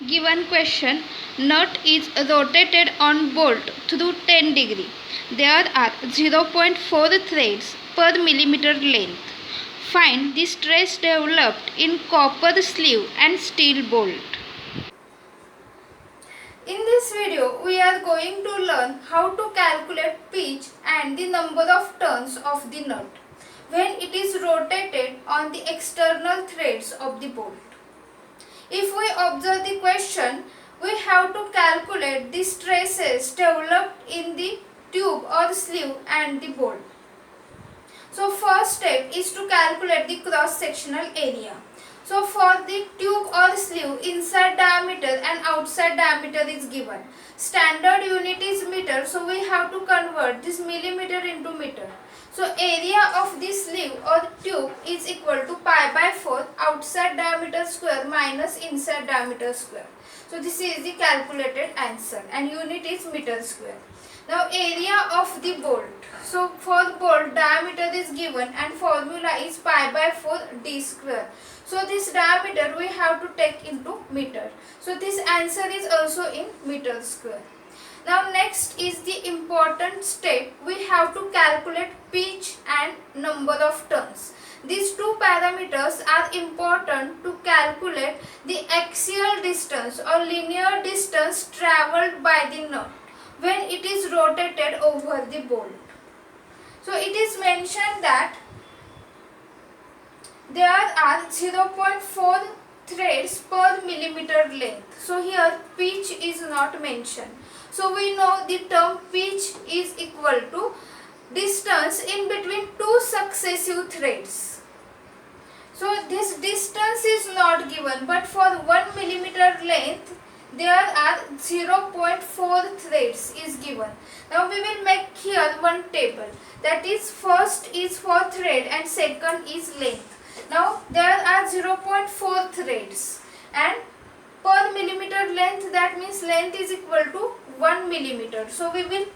Given question, nut is rotated on bolt through 10 degree. There are 0.4 threads per millimeter length. Find the stress developed in copper sleeve and steel bolt. In this video, we are going to learn how to calculate pitch and the number of turns of the nut when it is rotated on the external threads of the bolt. If we observe the question, we have to calculate the stresses developed in the tube or sleeve and the bolt. So first step is to calculate the cross-sectional area. So for the tube or sleeve, inside diameter and outside diameter is given. Standard unit is meter, so we have to convert this millimeter into meter. So area of this sleeve or tube is equal to pi by 4 outside diameter square minus inside diameter square. So this is the calculated answer and unit is meter square. Now area of the bolt. So for bolt diameter is given and formula is pi by 4 d square. So this diameter we have to take into meter. So this answer is also in meter square. Now next is the important step. We have to calculate pitch and number of turns. These two parameters are important to calculate the axial distance or linear distance travelled by the nut when it is rotated over the bolt. So it is mentioned that there are 0.4 threads per millimeter length. So here pitch is not mentioned. So we know the term pitch is equal to distance in between two successive threads. So this distance is not given, but for 1 millimeter length there are 0.4 threads is given. Now we will make here one table, that is first is for thread and second is length. Now there are 0.4 threads and per millimeter length, that means length is equal to 1 millimeter. So we will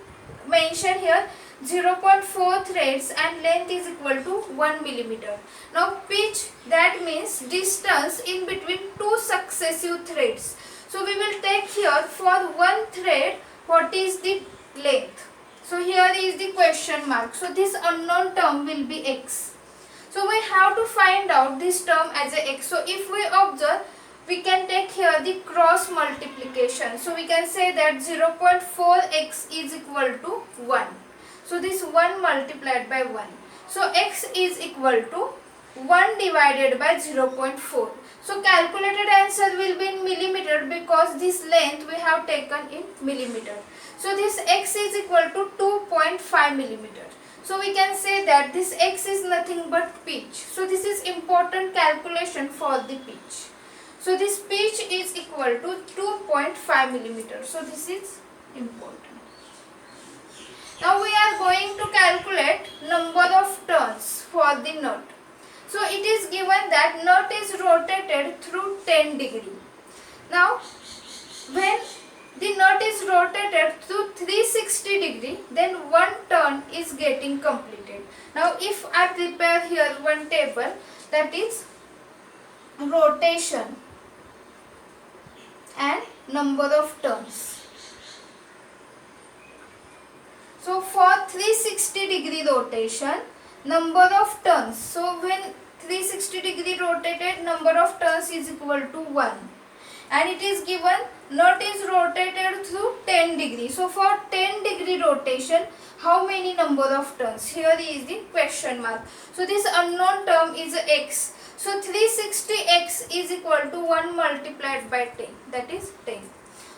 mention here 0.4 threads and length is equal to 1 millimeter. Now pitch, that means distance in between two successive threads. So we will take here for one thread what is the length. So here is the question mark. So this unknown term will be x. So we have to find out this term as a x. So if we observe, we can take here the cross multiplication. So we can say that 0.4x is equal to 1. So this 1 multiplied by 1. So x is equal to 1 divided by 0.4. So calculated answer will be in millimeter because this length we have taken in millimeter. So this x is equal to 2.5 millimeter. So we can say that this x is nothing but pitch. So this is important calculation for the pitch. So this pitch is equal to 2.5 millimeter. So this is important. Now we are going to calculate number of turns for the nut. So it is given that nut is rotated through 10 degree. Now when the nut is rotated through 360 degree, then one turn is getting completed. Now if I prepare here one table, that is rotation and number of turns. So for 360 degree rotation, number of turns. So when 360 degree rotated, number of turns is equal to 1. And it is given nut is rotated through 10 degree. So for 10 degree rotation, how many number of turns? Here is the question mark. So this unknown term is x. So 360x is equal to 1 multiplied by 10, that is 10.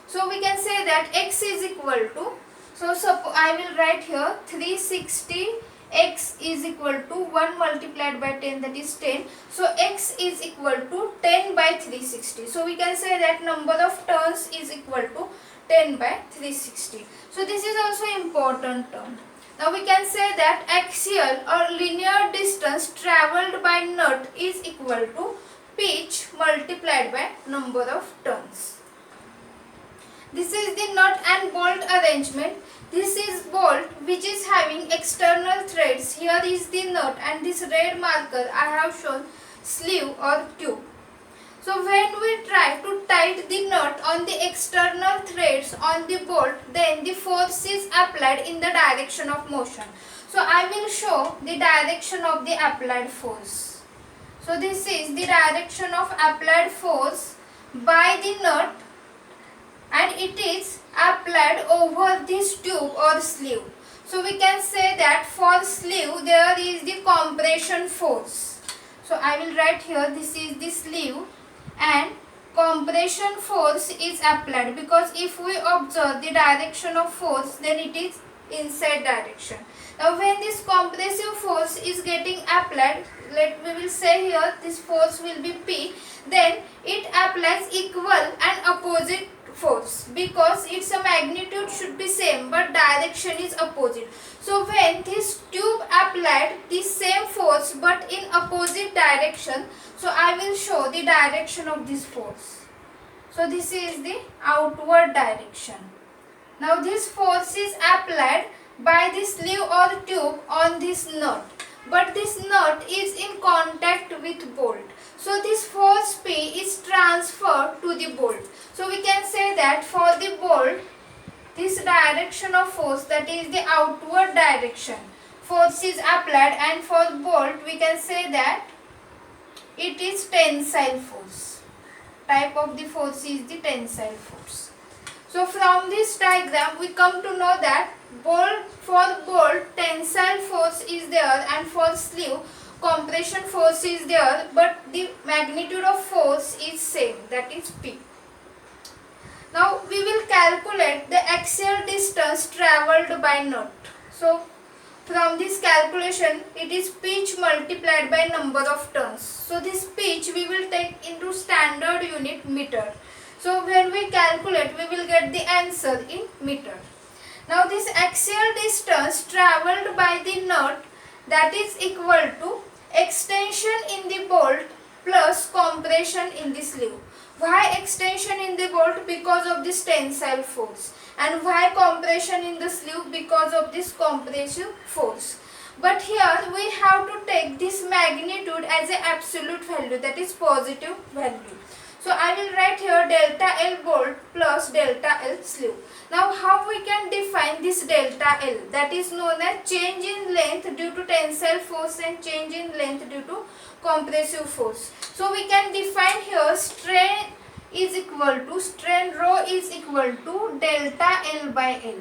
So we can say that x is equal to, so I will write here 360x is equal to 1 multiplied by 10, that is 10. So x is equal to 10 by 360. So we can say that number of turns is equal to 10 by 360. So this is also important term. Now we can say that axial or linear distance travelled by nut is equal to pitch multiplied by number of turns. This is the nut and bolt arrangement. This is bolt which is having external threads. Here is the nut and this red marker I have shown sleeve or tube. So when we try to tighten the nut on the external threads on the bolt, then the force is applied in the direction of motion. So I will show the direction of the applied force. So this is the direction of applied force by the nut, and it is applied over this tube or sleeve. So we can say that for sleeve there is the compression force. So I will write here, this is the sleeve and compression force is applied, because if we observe the direction of force, then it is inside direction. Now when this compressive force is getting applied, we will say here this force will be P, then it applies equal and opposite force, because its magnitude should be same but direction is opposite. So when this tube applied the same force but in opposite direction, so I will show the direction of this force. So this is the outward direction. Now this force is applied by the sleeve or tube on this nut, but this nut is in contact with bolt. So this force P is transferred to the bolt. So we can say that for the bolt, this direction of force, that is the outward direction, force is applied, and for bolt we can say that it is tensile force. Type of the force is the tensile force. So from this diagram we come to know that for bolt tensile force is there, and for sleeve compression force is there, but the magnitude of force is same, that is P. Now we will calculate the axial distance travelled by nut. So from this calculation, it is pitch multiplied by number of turns. So this pitch we will take into standard unit meter. So when we calculate, we will get the answer in meter. Now this axial distance travelled by the nut, that is equal to extension in the bolt plus compression in the sleeve. Why extension in the bolt? Because of this tensile force. And why compression in the sleeve? Because of this compressive force. But here we have to take this magnitude as an absolute value, that is positive value. So I will write here delta L bolt plus delta L sleeve. Now how we can define this delta L? That is known as change in length due to tensile force and change in length due to compressive force. So we can define here strain rho is equal to delta L by L.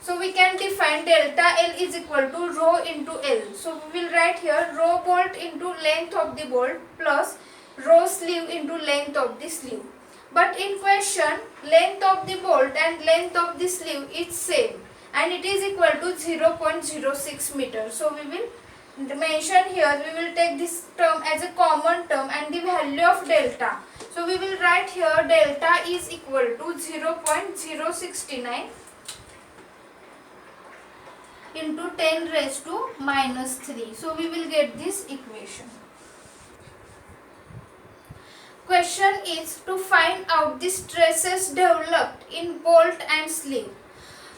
So we can define delta L is equal to rho into L. So we will write here rho bolt into length of the bolt plus rho sleeve into length of the sleeve. But in question, length of the bolt and length of the sleeve is same, and it is equal to 0.06 meter. So we will mention here, we will take this term as a common term and the value of delta. So we will write here delta is equal to 0.069 into 10 raised to minus 3. So we will get this equation. Question is to find out the stresses developed in bolt and sleeve.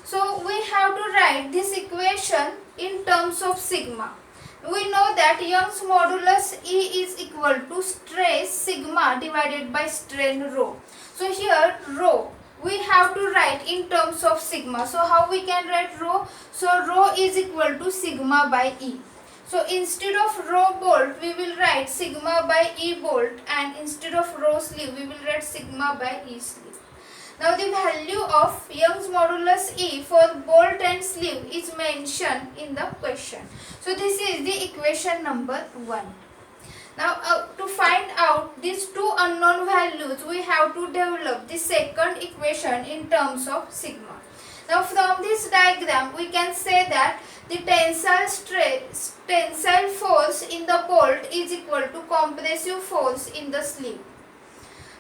So we have to write this equation in terms of sigma. We know that Young's modulus E is equal to stress sigma divided by strain rho. So here rho we have to write in terms of sigma. So how we can write rho? So rho is equal to sigma by E. So instead of rho bolt, we will write sigma by E bolt, and instead of rho sleeve, we will write sigma by E sleeve. Now the value of Young's modulus E for bolt and sleeve is mentioned in the question. So this is the equation number 1. Now to find out these two unknown values, we have to develop the second equation in terms of sigma. Now from this diagram, we can say that the tensile force in the bolt is equal to compressive force in the sleeve.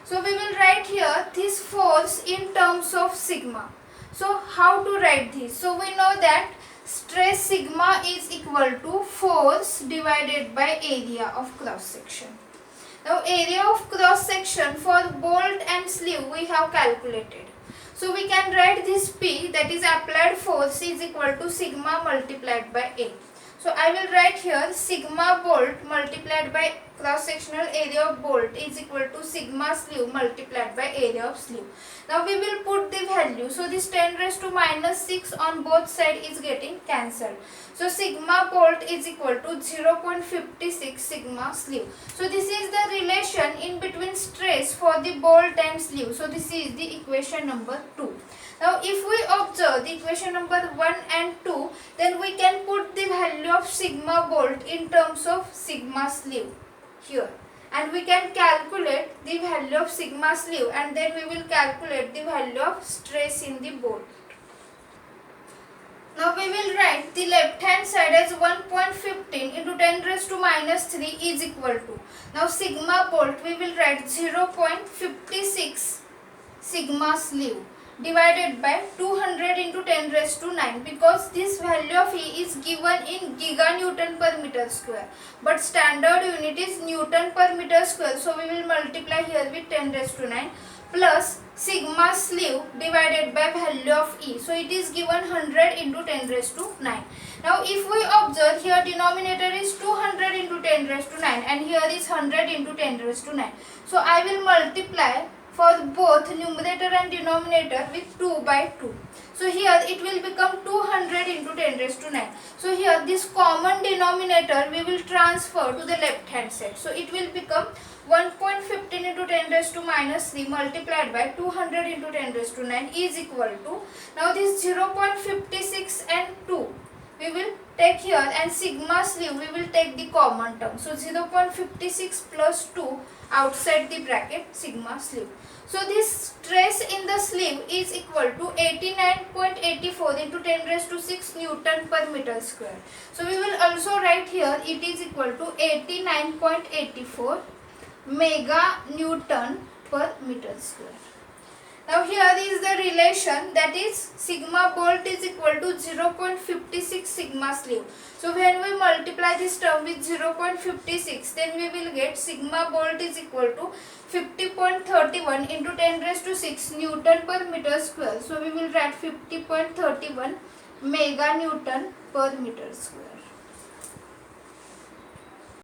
So we will write here this force in terms of sigma. So how to write this? So we know that stress sigma is equal to force divided by area of cross section. Now area of cross section for bolt and sleeve we have calculated. So we can write this P, that is applied force, is equal to sigma multiplied by A. So I will write here sigma bolt multiplied by cross sectional area of bolt is equal to sigma sleeve multiplied by area of sleeve. Now we will put the value. So this 10 raised to minus 6 on both sides is getting cancelled. So sigma bolt is equal to 0.56 sigma sleeve. So this is the relation in between stress for the bolt and sleeve. So this is the equation number 2. Now if we observe the equation number 1 and 2, then we can put the value of sigma bolt in terms of sigma sleeve here, and we can calculate the value of sigma sleeve, and then we will calculate the value of stress in the bolt. Now we will write the left hand side as 1.15 into 10 raised to minus 3 is equal to, now sigma bolt we will write 0.56 sigma sleeve divided by 200 into 10 raised to 9, because this value of E is given in giganewton per meter square, but standard unit is Newton per meter square, so we will multiply here with 10 raised to 9 plus sigma sleeve divided by value of E, so it is given 100 into 10 raised to 9. Now if we observe here, denominator is 200 into 10 raised to 9 and here is 100 into 10 raised to 9, so I will multiply for both numerator and denominator with 2 by 2. So here it will become 200 into 10 raised to 9. So here this common denominator we will transfer to the left hand side. So it will become 1.15 into 10 raised to minus 3 multiplied by 200 into 10 raised to 9 is equal to, now this 0.56 and 2 we will take here, and sigma sleeve we will take the common term. So 0.56 plus 2 outside the bracket sigma sleeve. So this stress in the sleeve is equal to 89.84 into 10 raised to 6 Newton per meter square. So we will also write here it is equal to 89.84 mega Newton per meter square. Now here is the relation, that is sigma bolt is equal to 0.56 sigma sleeve. So when we multiply this term with 0.56, then we will get sigma bolt is equal to 50.31 into 10 raised to 6 Newton per meter square. So we will write 50.31 mega Newton per meter square.